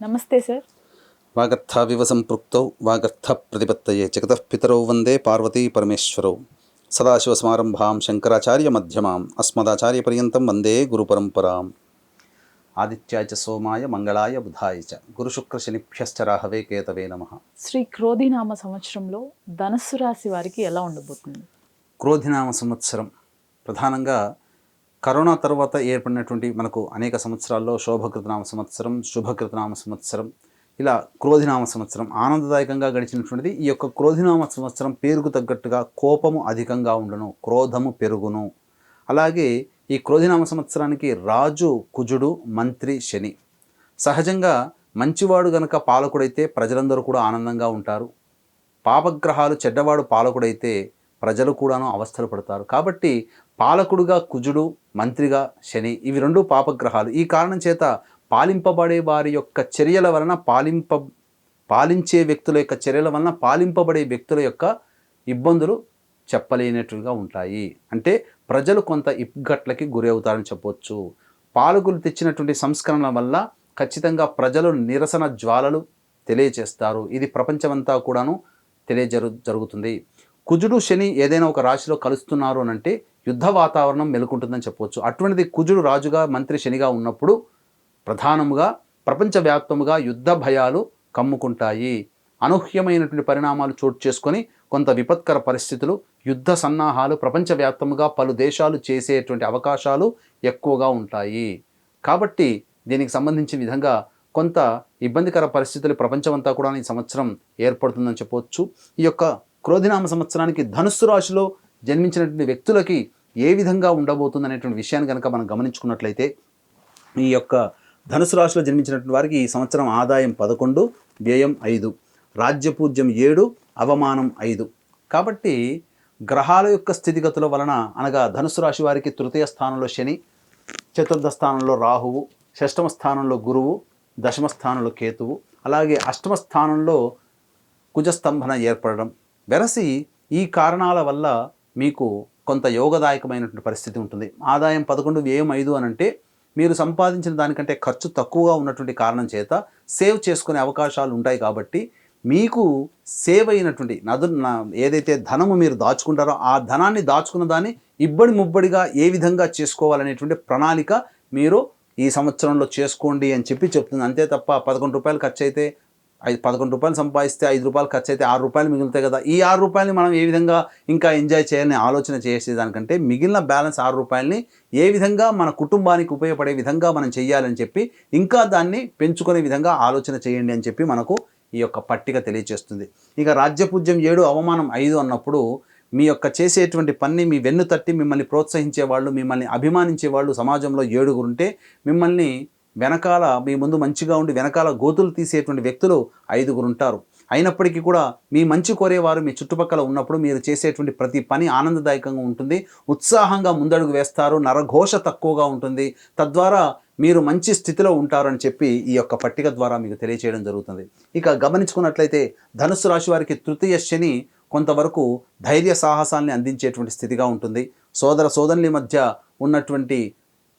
నమస్తే సార్. వాగర్థావివ సంపృక్తౌ వాగర్థప్రతిపత్తయే జగతః పితరౌ వందే పార్వతీ పరమేశ్వరౌ. సదాశివసమారంభాం శంకరాచార్యమధ్యమాం అస్మదాచార్యపర్యంతం వందే గురుపరంపరాం. ఆదిత్యాయ చ సోమాయ మంగళాయ బుధాయ చ గురుశుక్రశనిభ్యశ్చ రాహవే కేతవే నమః. శ్రీ క్రోధినామ సంవత్సరంలో ధనస్సు రాశి వారికి ఎలా ఉండబోతుంది? క్రోధినామ సంవత్సరం ప్రధానంగా కరోనా తర్వాత ఏర్పడినటువంటి మనకు అనేక సంవత్సరాల్లో శోభకృతనామ సంవత్సరం, శుభకృతనామ సంవత్సరం, ఇలా క్రోధినామ సంవత్సరం ఆనందదాయకంగా గడిచినటువంటిది. ఈ యొక్క క్రోధినామ సంవత్సరం పేరుకు తగ్గట్టుగా కోపము అధికంగా ఉండును, క్రోధము పెరుగును. అలాగే ఈ క్రోధినామ సంవత్సరానికి రాజు కుజుడు, మంత్రి శని. సహజంగా మంచివాడు గనక పాలకుడైతే ప్రజలందరూ కూడా ఆనందంగా ఉంటారు. పాపగ్రహాలు చెడ్డవాడు పాలకుడైతే ప్రజలు కూడాను అవస్థలు పడతారు. కాబట్టి పాలకుడుగా కుజుడు, మంత్రిగా శని, ఇవి రెండు పాపగ్రహాలు. ఈ కారణం చేత పాలింపబడే వారి యొక్క చర్యల వలన పాలించే వ్యక్తుల యొక్క చర్యల వలన పాలింపబడే వ్యక్తుల యొక్క ఇబ్బందులు చెప్పలేనట్టుగా ఉంటాయి. అంటే ప్రజలు కొంత ఇబ్గట్లకి గురి అవుతారని చెప్పవచ్చు. పాలకులు తెచ్చినటువంటి సంస్కరణల వల్ల ఖచ్చితంగా ప్రజలు నిరసన జ్వాలలు తెలియచేస్తారు. ఇది ప్రపంచమంతా కూడాను జరుగుతుంది. కుజుడు శని ఏదైనా ఒక రాశిలో కలుస్తున్నారు అని అంటే యుద్ధ వాతావరణం మెలుకుంటుందని చెప్పవచ్చు. అటువంటిది కుజుడు రాజుగా, మంత్రి శనిగా ఉన్నప్పుడు ప్రధానముగా ప్రపంచవ్యాప్తముగా యుద్ధ భయాలు కమ్ముకుంటాయి. అనూహ్యమైనటువంటి పరిణామాలు చోటు చేసుకొని కొంత విపత్కర పరిస్థితులు, యుద్ధ సన్నాహాలు ప్రపంచవ్యాప్తముగా పలు దేశాలు చేసేటువంటి అవకాశాలు ఎక్కువగా ఉంటాయి. కాబట్టి దీనికి సంబంధించిన విధంగా కొంత ఇబ్బందికర పరిస్థితులు ప్రపంచమంతా కూడా ఈ సంవత్సరం ఏర్పడుతుందని చెప్పవచ్చు. ఈ యొక్క క్రోధినామ సంవత్సరానికి ధనుస్సు రాశిలో జన్మించినటువంటి వ్యక్తులకి ఏ విధంగా ఉండబోతుంది అనేటువంటి విషయాన్ని కనుక మనం గమనించుకున్నట్లయితే, ఈ యొక్క ధనుసు రాశిలో జన్మించినటువంటి వారికి ఈ సంవత్సరం ఆదాయం 11, వ్యయం 5, రాజ్యపూజ్యం 7, అవమానం 5. కాబట్టి గ్రహాల యొక్క స్థితిగతుల వలన అనగా ధనుసు రాశి వారికి తృతీయ స్థానంలో శని, చతుర్థ స్థానంలో రాహువు, షష్టమ స్థానంలో గురువు, దశమ స్థానంలో కేతువు, అలాగే అష్టమ స్థానంలో కుజస్తంభన ఏర్పడడం. వెరసి ఈ కారణాల వల్ల మీకు కొంత యోగదాయకమైనటువంటి పరిస్థితి ఉంటుంది. ఆదాయం 11, వ్యయం 5 అని అంటే మీరు సంపాదించిన దానికంటే ఖర్చు తక్కువగా ఉన్నటువంటి కారణం చేత సేవ్ చేసుకునే అవకాశాలు ఉంటాయి. కాబట్టి మీకు సేవ్ అయినటువంటి ఏదైతే ధనము మీరు దాచుకుంటారో ఆ ధనాన్ని దాచుకున్న దాన్ని ఇబ్బడి ముబ్బడిగా ఏ విధంగా చేసుకోవాలనేటువంటి ప్రణాళిక మీరు ఈ సంవత్సరంలో చేసుకోండి అని చెప్తుంది. అంతే తప్ప 11 రూపాయలు ఖర్చు అయితే 11 రూపాయలు సంపాదిస్తే 5 రూపాయలు ఖర్చు అయితే 6 రూపాయలు మిగులుతాయి కదా. ఈ 6 రూపాయలని మనం ఏ విధంగా ఇంకా ఎంజాయ్ చేయాలని ఆలోచన చేసేదానికంటే మిగిలిన బ్యాలెన్స్ 6 రూపాయలని ఏ విధంగా మన కుటుంబానికి ఉపయోగపడే విధంగా మనం చేయాలని చెప్పి ఇంకా దాన్ని పెంచుకునే విధంగా ఆలోచన చేయండి అని చెప్పి మనకు ఈ యొక్క పట్టిక తెలియజేస్తుంది. ఇక రాజ్యపూజ్యం 7, అవమానం 5 అన్నప్పుడు మీ యొక్క చేసేటువంటి పని మీ వెన్ను తట్టి మిమ్మల్ని ప్రోత్సహించే వాళ్ళు, మిమ్మల్ని అభిమానించే వాళ్ళు సమాజంలో 7 ఉంటే మిమ్మల్ని వెనకాల మీ ముందు మంచిగా ఉండి వెనకాల గోతులు తీసేటువంటి వ్యక్తులు 5 ఉంటారు. అయినప్పటికీ కూడా మీ మంచి కోరేవారు మీ చుట్టుపక్కల ఉన్నప్పుడు మీరు చేసేటువంటి ప్రతి పని ఆనందదాయకంగా ఉంటుంది, ఉత్సాహంగా ముందడుగు వేస్తారు, నరఘోష తక్కువగా ఉంటుంది. తద్వారా మీరు మంచి స్థితిలో ఉంటారని చెప్పి ఈ యొక్క పట్టిక ద్వారా మీకు తెలియచేయడం జరుగుతుంది. ఇక గమనించుకున్నట్లయితే ధనుస్సు రాశి వారికి తృతీయ శని కొంతవరకు ధైర్య సాహసాల్ని అందించేటువంటి స్థితిగా ఉంటుంది. సోదరుల మధ్య ఉన్నటువంటి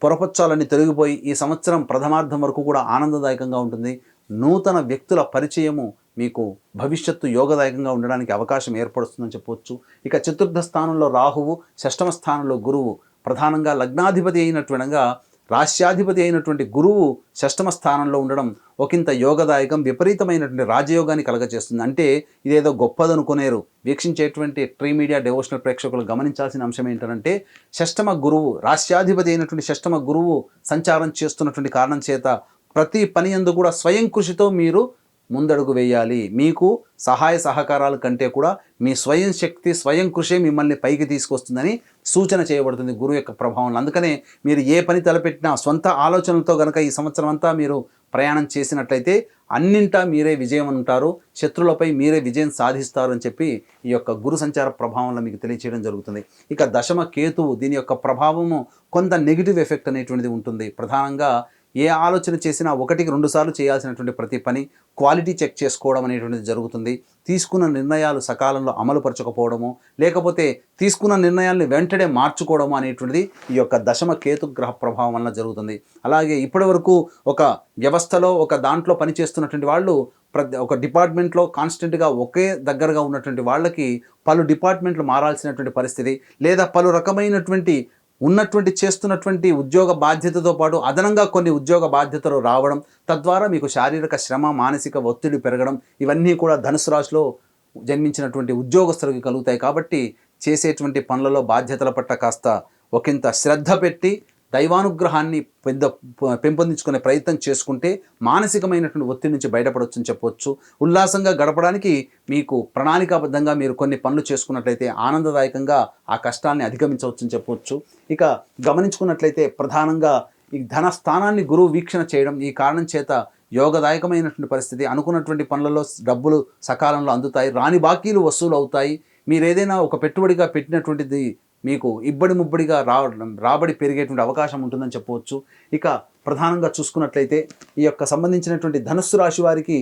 పొరపచ్చాలన్నీ తొలగిపోయి ఈ సంవత్సరం ప్రథమార్థం వరకు కూడా ఆనందదాయకంగా ఉంటుంది. నూతన వ్యక్తుల పరిచయము మీకు భవిష్యత్తు యోగదాయకంగా ఉండడానికి అవకాశం ఏర్పడుతుందని చెప్పవచ్చు. ఇక చతుర్థ స్థానంలో రాహువు, షష్టమ స్థానంలో గురువు, ప్రధానంగా లగ్నాధిపతి అయినట్టుగా రాశ్యాధిపతి అయినటువంటి గురువు షష్టమ స్థానంలో ఉండడం ఒకంత యోగదాయకం, విపరీతమైనటువంటి రాజయోగాన్ని కలగజేస్తుంది. అంటే ఇదేదో గొప్పదనుకునేరు వీక్షించేటువంటి ట్రీ మీడియా డివోషనల్ ప్రేక్షకులు గమనించాల్సిన అంశం ఏంటంటే, షష్టమ గురువు, రాశ్యాధిపతి అయినటువంటి షష్టమ గురువు సంచారం చేస్తున్నటువంటి కారణం చేత ప్రతి పని యందు కూడా స్వయం కృషితో మీరు ముందడుగు వేయాలి. మీకు సహాయ సహకారాల కంటే కూడా మీ స్వయం శక్తి, స్వయం కృషి మిమ్మల్ని పైకి తీసుకొస్తుందని సూచన చేయబడుతుంది గురువు యొక్క ప్రభావం. అందుకనే మీరు ఏ పని తలపెట్టినా సొంత ఆలోచనలతో కనుక ఈ సంవత్సరం అంతా మీరు ప్రయాణం చేసినట్లయితే అన్నింటా మీరే విజయం ఉంటారు, శత్రువులపై మీరే విజయం సాధిస్తారు అని చెప్పి ఈ యొక్క గురు సంచార ప్రభావంలో మీకు తెలియచేయడం జరుగుతుంది. ఇక దశమ కేతువు, దీని యొక్క ప్రభావము కొంత నెగిటివ్ ఎఫెక్ట్ అనేటువంటిది ఉంటుంది. ప్రధానంగా ఏ ఆలోచన చేసినా 1-2 సార్లు చేయాల్సినటువంటి ప్రతి పని క్వాలిటీ చెక్ చేసుకోవడం అనేటువంటిది జరుగుతుంది. తీసుకున్న నిర్ణయాలు సకాలంలో అమలుపరచకపోవడము, లేకపోతే తీసుకున్న నిర్ణయాల్ని వెంటనే మార్చుకోవడము అనేటువంటిది ఈ యొక్క దశమ కేతు గ్రహ ప్రభావం వలన జరుగుతుంది. అలాగే ఇప్పటివరకు ఒక వ్యవస్థలో ఒక దాంట్లో పనిచేస్తున్నటువంటి వాళ్ళు ఒక డిపార్ట్మెంట్లో కాన్స్టెంట్గా ఒకే దగ్గరగా ఉన్నటువంటి వాళ్ళకి పలు డిపార్ట్మెంట్లు మారాల్సినటువంటి పరిస్థితి, లేదా పలు రకమైనటువంటి చేస్తున్నటువంటి ఉద్యోగ బాధ్యతతో పాటు అదనంగా కొన్ని ఉద్యోగ బాధ్యతలు రావడం, తద్వారా మీకు శారీరక శ్రమ, మానసిక ఒత్తిడి పెరగడం, ఇవన్నీ కూడా ధనుసు రాశిలో జన్మించినటువంటి ఉద్యోగస్తులకు కలుగుతాయి. కాబట్టి చేసేటువంటి పనులలో బాధ్యతల పట్ల కాస్త ఒకంత శ్రద్ధ పెట్టి దైవానుగ్రహాన్ని పెంపొందించుకునే ప్రయత్నం చేసుకుంటే మానసికమైనటువంటి ఒత్తిడి నుంచి బయటపడవచ్చని చెప్పవచ్చు. ఉల్లాసంగా గడపడానికి మీకు ప్రణాళికాబద్ధంగా మీరు కొన్ని పనులు చేసుకున్నట్లయితే ఆనందదాయకంగా ఆ కష్టాన్ని అధిగమించవచ్చని చెప్పవచ్చు. ఇక గమనించుకున్నట్లయితే ప్రధానంగా ఈ ధన స్థానాన్ని గురువు వీక్షణ చేయడం, ఈ కారణం చేత యోగదాయకమైనటువంటి పరిస్థితి. అనుకున్నటువంటి పనులలో డబ్బులు సకాలంలో అందుతాయి, రాని బాకీలు వసూలు అవుతాయి. మీరు ఏదైనా ఒక పెట్టుబడిగా పెట్టినటువంటిది మీకు ఇబ్బడి ముబ్బడిగా రాబడి పెరిగేటువంటి అవకాశం ఉంటుందని చెప్పవచ్చు. ఇక ప్రధానంగా చూసుకున్నట్లయితే ఈ యొక్క సంబంధించినటువంటి ధనుస్సు రాశి వారికి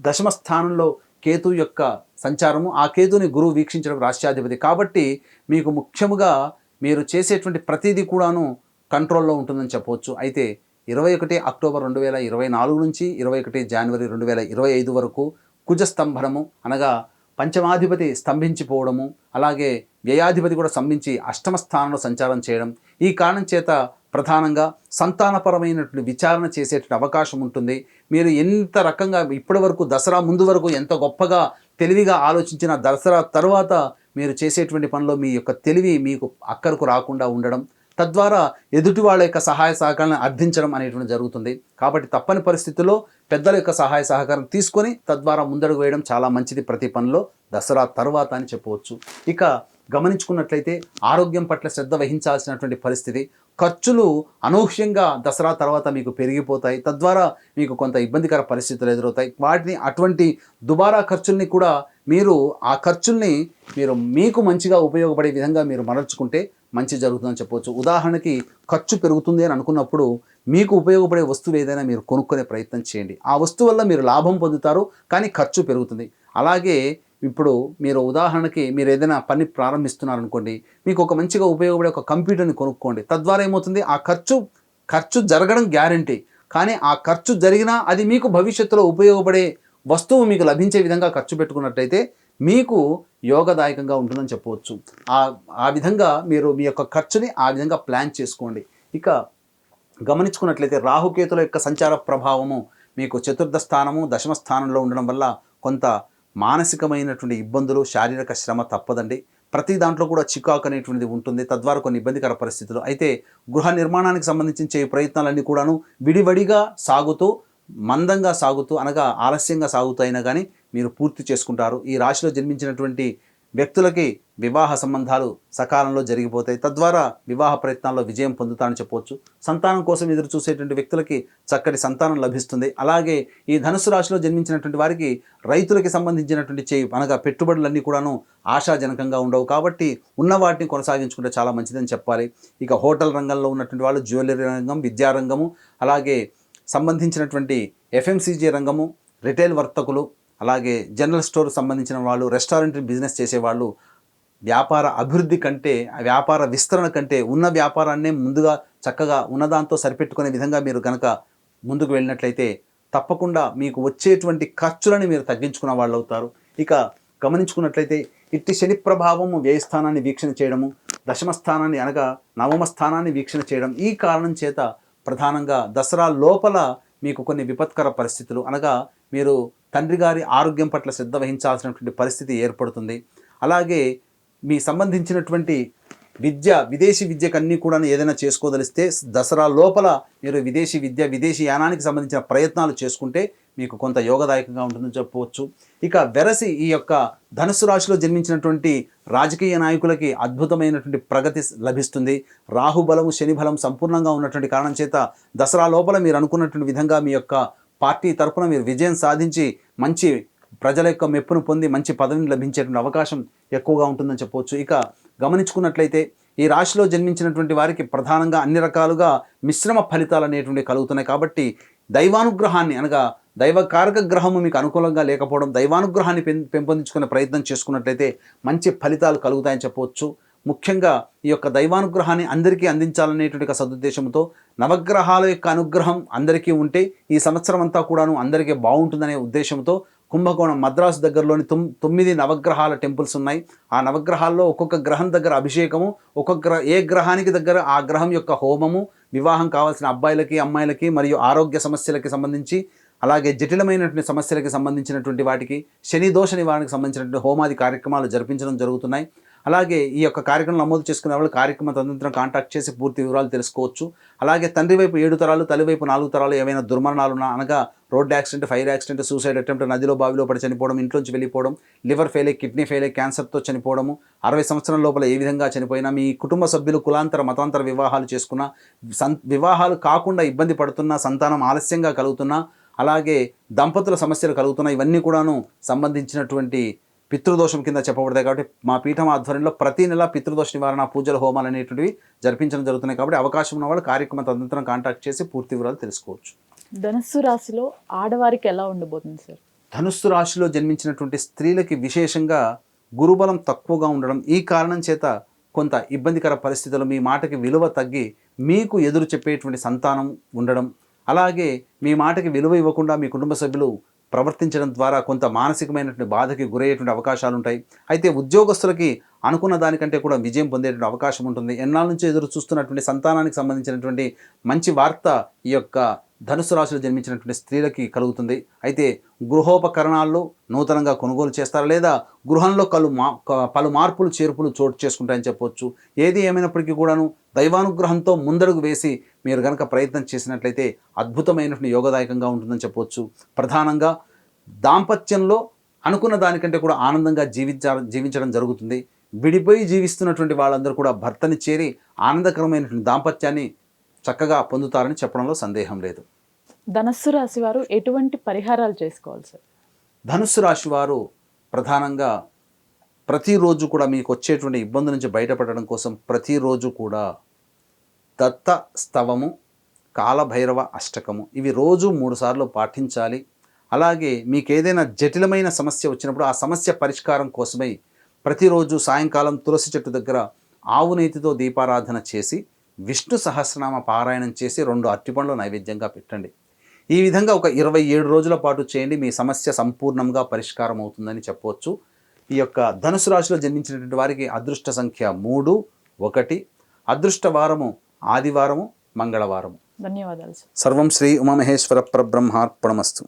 దశమ స్థానంలో కేతు యొక్క సంచారము, ఆ కేతుని గురువు వీక్షించడం రాష్ట్రాధిపతి కాబట్టి మీకు ముఖ్యముగా మీరు చేసేటువంటి ప్రతిదీ కూడాను కంట్రోల్లో ఉంటుందని చెప్పవచ్చు. అయితే 21 అక్టోబర్ 2024 నుంచి 21 జనవరి 2025 వరకు కుజస్తంభనము అనగా పంచమాధిపతి స్తంభించిపోవడము, అలాగే వ్యయాధిపతి కూడా స్తంభించి అష్టమ స్థానంలో సంచారం చేయడం, ఈ కారణం చేత ప్రధానంగా సంతానపరమైనటువంటి విచారణ చేసేటువంటి అవకాశం ఉంటుంది. మీరు ఎంత రకంగా ఇప్పటి వరకు దసరా ముందు వరకు ఎంత గొప్పగా తెలివిగా ఆలోచించిన దసరా తర్వాత మీరు చేసేటువంటి పనిలో మీ యొక్క తెలివి మీకు అక్కరకు రాకుండా ఉండడం, తద్వారా ఎదుటి వాళ్ళ యొక్క సహాయ సహకారాలను అర్థించడం అనేటువంటి జరుగుతుంది. కాబట్టి తప్పని పరిస్థితుల్లో పెద్దల యొక్క సహాయ సహకారం తీసుకొని తద్వారా ముందడుగు వేయడం చాలా మంచిది ప్రతి పనిలో దసరా తర్వాత అని చెప్పవచ్చు. ఇక గమనించుకున్నట్లయితే ఆరోగ్యం పట్ల శ్రద్ధ వహించాల్సినటువంటి పరిస్థితి. ఖర్చులు అనూహ్యంగా దసరా తర్వాత మీకు పెరిగిపోతాయి, తద్వారా మీకు కొంత ఇబ్బందికర పరిస్థితులు ఎదురవుతాయి. వాటిని అటువంటి దుబారా ఖర్చుల్ని కూడా మీరు ఆ ఖర్చుల్ని మీకు మంచిగా ఉపయోగపడే విధంగా మీరు మరల్చుకుంటే మంచి జరుగుతుందని చెప్పవచ్చు. ఉదాహరణకి ఖర్చు పెరుగుతుంది అని అనుకున్నప్పుడు మీకు ఉపయోగపడే వస్తువు ఏదైనా మీరు కొనుక్కునే ప్రయత్నం చేయండి. ఆ వస్తువు వల్ల మీరు లాభం పొందుతారు, కానీ ఖర్చు పెరుగుతుంది. అలాగే ఇప్పుడు మీరు ఉదాహరణకి మీరు ఏదైనా పని ప్రారంభిస్తున్నారనుకోండి, మీకు ఒక మంచిగా ఉపయోగపడే ఒక కంప్యూటర్ని కొనుక్కోండి. తద్వారా ఏమవుతుంది, ఆ ఖర్చు జరగడం గ్యారంటీ, కానీ ఆ ఖర్చు జరిగినా అది మీకు భవిష్యత్తులో ఉపయోగపడే వస్తువు మీకు లభించే విధంగా ఖర్చు పెట్టుకున్నట్లయితే మీకు యోగదాయకంగా ఉంటుందని చెప్పవచ్చు. ఆ విధంగా మీరు మీ యొక్క ఖర్చుని ఆ విధంగా ప్లాన్ చేసుకోండి. ఇక గమనించుకున్నట్లయితే రాహుకేతుల యొక్క సంచార ప్రభావము మీకు చతుర్థ స్థానము దశమ స్థానంలో ఉండడం వల్ల కొంత మానసికమైనటువంటి ఇబ్బందులు, శారీరక శ్రమ తప్పదండి. ప్రతి దాంట్లో కూడా చికాకు అనేటువంటిది ఉంటుంది, తద్వారా కొన్ని ఇబ్బందికర పరిస్థితులు. అయితే గృహ నిర్మాణానికి సంబంధించి ప్రయత్నాలన్నీ కూడాను విడివడిగా సాగుతూ మందంగా సాగుతూ అనగా ఆలస్యంగా సాగుతూ అయినా కానీ మీరు పూర్తి చేసుకుంటారు. ఈ రాశిలో జన్మించినటువంటి వ్యక్తులకి వివాహ సంబంధాలు సకాలంలో జరిగిపోతాయి, తద్వారా వివాహ ప్రయత్నాల్లో విజయం పొందుతారని చెప్పవచ్చు. సంతానం కోసం ఎదురు చూసేటువంటి వ్యక్తులకి చక్కటి సంతానం లభిస్తుంది. అలాగే ఈ ధనుసు రాశిలో జన్మించినటువంటి వారికి రైతులకి సంబంధించినటువంటి అనగా పెట్టుబడులన్నీ కూడాను ఆశాజనకంగా ఉండవు, కాబట్టి ఉన్న వాటిని కొనసాగించుకుంటే చాలా మంచిదని చెప్పాలి. ఇక హోటల్ రంగంలో ఉన్నటువంటి వాళ్ళు, జ్యువెలరీ రంగం, విద్యారంగము, అలాగే సంబంధించినటువంటి FMCG రంగము, రిటైల్ వర్తకులు, అలాగే జనరల్ స్టోర్ సంబంధించిన వాళ్ళు, రెస్టారెంట్ బిజినెస్ చేసేవాళ్ళు వ్యాపార అభివృద్ధి కంటే, వ్యాపార విస్తరణ కంటే ఉన్న వ్యాపారాన్నే ముందుగా చక్కగా ఉన్నదాంతో సరిపెట్టుకునే విధంగా మీరు కనుక ముందుకు వెళ్ళినట్లయితే తప్పకుండా మీకు వచ్చేటువంటి ఖర్చులని మీరు తగ్గించుకున్న వాళ్ళు అవుతారు. ఇక గమనించుకున్నట్లయితే ఇట్టి శని ప్రభావము వ్యయస్థానాన్ని వీక్షణ చేయడము, దశమ స్థానాన్ని అనగా నవమ స్థానాన్ని వీక్షణ చేయడం, ఈ కారణం చేత ప్రధానంగా దసరా లోపల మీకు కొన్ని విపత్కర పరిస్థితులు అనగా మీరు తండ్రి గారి ఆరోగ్యం పట్ల శ్రద్ధ వహించాల్సినటువంటి పరిస్థితి ఏర్పడుతుంది. అలాగే మీ సంబంధించినటువంటి విదేశీ విద్యకన్నీ కూడా ఏదైనా చేసుకోదలిస్తే దసరా లోపల మీరు విదేశీ యానానికి సంబంధించిన ప్రయత్నాలు చేసుకుంటే మీకు కొంత యోగదాయకంగా ఉంటుందని చెప్పవచ్చు. ఇక వెరసి ఈ యొక్క ధనుసు రాశిలో జన్మించినటువంటి రాజకీయ నాయకులకి అద్భుతమైనటువంటి ప్రగతి లభిస్తుంది. రాహుబలము శని బలం సంపూర్ణంగా ఉన్నటువంటి కారణం చేత దసరా లోపల మీరు అనుకున్నటువంటి విధంగా మీ యొక్క పార్టీ తరపున మీరు విజయం సాధించి మంచి ప్రజల యొక్క మెప్పును పొంది మంచి పదవిని లభించేటువంటి అవకాశం ఎక్కువగా ఉంటుందని చెప్పవచ్చు. ఇక గమనించుకున్నట్లయితే ఈ రాశిలో జన్మించినటువంటి వారికి ప్రధానంగా అన్ని రకాలుగా మిశ్రమ ఫలితాలు అనేటువంటివి కలుగుతున్నాయి. కాబట్టి దైవానుగ్రహాన్ని అనగా దైవకారక గ్రహము మీకు అనుకూలంగా లేకపోవడం, దైవానుగ్రహాన్ని పెంపొందించుకునే ప్రయత్నం చేసుకున్నట్లయితే మంచి ఫలితాలు కలుగుతాయని చెప్పవచ్చు. ముఖ్యంగా ఈ యొక్క దైవానుగ్రహాన్ని అందరికీ అందించాలనేటువంటి ఒక సదుద్దేశంతో నవగ్రహాల యొక్క అనుగ్రహం అందరికీ ఉంటే ఈ సంవత్సరం అంతా కూడాను అందరికీ బాగుంటుందనే ఉద్దేశంతో కుంభకోణం మద్రాసు దగ్గరలోని 9 నవగ్రహాల టెంపుల్స్ ఉన్నాయి. ఆ నవగ్రహాల్లో ఒక్కొక్క గ్రహం దగ్గర అభిషేకము, ఏ గ్రహానికి దగ్గర ఆ గ్రహం యొక్క హోమము, వివాహం కావాల్సిన అబ్బాయిలకి అమ్మాయిలకి మరియు ఆరోగ్య సమస్యలకి సంబంధించి, అలాగే జటిలమైనటువంటి సమస్యలకి సంబంధించినటువంటి వాటికి, శని దోష నివారణకు సంబంధించినటువంటి హోమాది కార్యక్రమాలు జరిపించడం జరుగుతున్నాయి. అలాగే ఈ యొక్క కార్యక్రమం నమోదు చేసుకునే వాళ్ళు కార్యక్రమ తదనంతరం కాంటాక్ట్ చేసి పూర్తి వివరాలు తెలుసుకోవచ్చు. అలాగే తండ్రి వైపు 7 తరాలు, తల్లి వైపు 4 తరాలు ఏవైనా దుర్మరణాలు ఉన్నా, అనగా road accident, fire accident, suicide attempt, నదిలో బావిలో పడి చనిపోవడం, ఇంట్లోంచి వెళ్ళిపోవడం, లివర్ ఫెయిల్, కిడ్నీ ఫెయిల్, క్యాన్సర్తో చనిపోవడము, 60 సంవత్సరాల లోపల ఏ విధంగా చనిపోయినా, మీ కుటుంబ సభ్యులు కులాంతర మతాంతర వివాహాలు చేసుకున్న, వివాహాలు కాకుండా ఇబ్బంది పడుతున్నా, సంతానం ఆలస్యంగా కలుగుతున్నా, అలాగే దంపతుల సమస్యలు కలుగుతున్నా, ఇవన్నీ కూడాను సంబంధించినటువంటి పితృదోషం కింద చెప్పబడతాయి. కాబట్టి మా పీఠం ఆధ్వర్యంలో ప్రతి నెల పితృదోష నివారణ పూజల హోమాలు అనేటువంటివి జరిపించడం జరుగుతున్నాయి. కాబట్టి అవకాశం ఉన్న వాళ్ళు కార్యక్రమం తదనంతరం కాంటాక్ట్ చేసి పూర్తి వివరాలు తెలుసుకోవచ్చు. ధనుస్సు రాశిలో ఆడవారికి ఎలా ఉండబోతుంది సార్? ధనుస్సు రాశిలో జన్మించినటువంటి స్త్రీలకి విశేషంగా గురుబలం తక్కువగా ఉండడం, ఈ కారణం చేత కొంత ఇబ్బందికర పరిస్థితులు, మీ మాటకి విలువ తగ్గి మీకు ఎదురు చెప్పేటువంటి సంతానం ఉండడం, అలాగే మీ మాటకి విలువ ఇవ్వకుండా మీ కుటుంబ సభ్యులు ప్రవర్తించడం ద్వారా కొంత మానసికమైనటువంటి బాధకి గురయ్యేటువంటి అవకాశాలు ఉంటాయి. అయితే ఉద్యోగస్తులకి అనుకున్న దానికంటే కూడా విజయం పొందేటువంటి అవకాశం ఉంటుంది. ఎన్నాళ్ళ నుంచి ఎదురు చూస్తున్నటువంటి సంతానానికి సంబంధించినటువంటి మంచి వార్త ఈ యొక్క ధనుసు రాశిలో జన్మించినటువంటి స్త్రీలకి కలుగుతుంది. అయితే గృహోపకరణాల్లో నూతనంగా కొనుగోలు చేస్తారు, లేదా గృహంలో పలు మార్పులు చేర్పులు చోటు చేసుకుంటాయని చెప్పవచ్చు. ఏది ఏమైనప్పటికీ కూడాను దైవానుగ్రహంతో ముందడుగు వేసి మీరు కనుక ప్రయత్నం చేసినట్లయితే అద్భుతమైనటువంటి యోగదాయకంగా ఉంటుందని చెప్పవచ్చు. ప్రధానంగా దాంపత్యంలో అనుకున్న దానికంటే కూడా ఆనందంగా జీవించడం జరుగుతుంది. విడిపోయి జీవిస్తున్నటువంటి వాళ్ళందరూ కూడా భర్తని చేరి ఆనందకరమైనటువంటి దాంపత్యాన్ని చక్కగా పొందుతారని చెప్పడంలో సందేహం లేదు. ధనుస్సు రాశి వారు ఎటువంటి పరిహారాలు చేసుకోవాలి సార్? ధనుస్సు రాశి వారు ప్రధానంగా ప్రతిరోజు కూడా మీకు వచ్చేటువంటి ఇబ్బంది నుంచి బయటపడడం కోసం ప్రతిరోజు కూడా దత్త స్తవము, కాలభైరవ అష్టకము, ఇవి రోజు 3 సార్లు పాటించాలి. అలాగే మీకు ఏదైనా జటిలమైన సమస్య వచ్చినప్పుడు ఆ సమస్య పరిష్కారం కోసమై ప్రతిరోజు సాయంకాలం తులసి చెట్టు దగ్గర ఆవు నేతితో దీపారాధన చేసి విష్ణు సహస్రనామ పారాయణం చేసి 2 అరటిపండ్లు నైవేద్యంగా పెట్టండి. ఈ విధంగా ఒక 27 రోజుల పాటు చేయండి. మీ సమస్య సంపూర్ణంగా పరిష్కారం అవుతుందని చెప్పవచ్చు. ఈ యొక్క ధనుసు రాశిలో జన్మించినటువంటి వారికి అదృష్ట సంఖ్య 3, 1, అదృష్ట వారము ఆదివారము, మంగళవారము. ధన్యవాదాలు సార్. సర్వం శ్రీ ఉమామహేశ్వర పరబ్రహ్మార్పణమస్తు.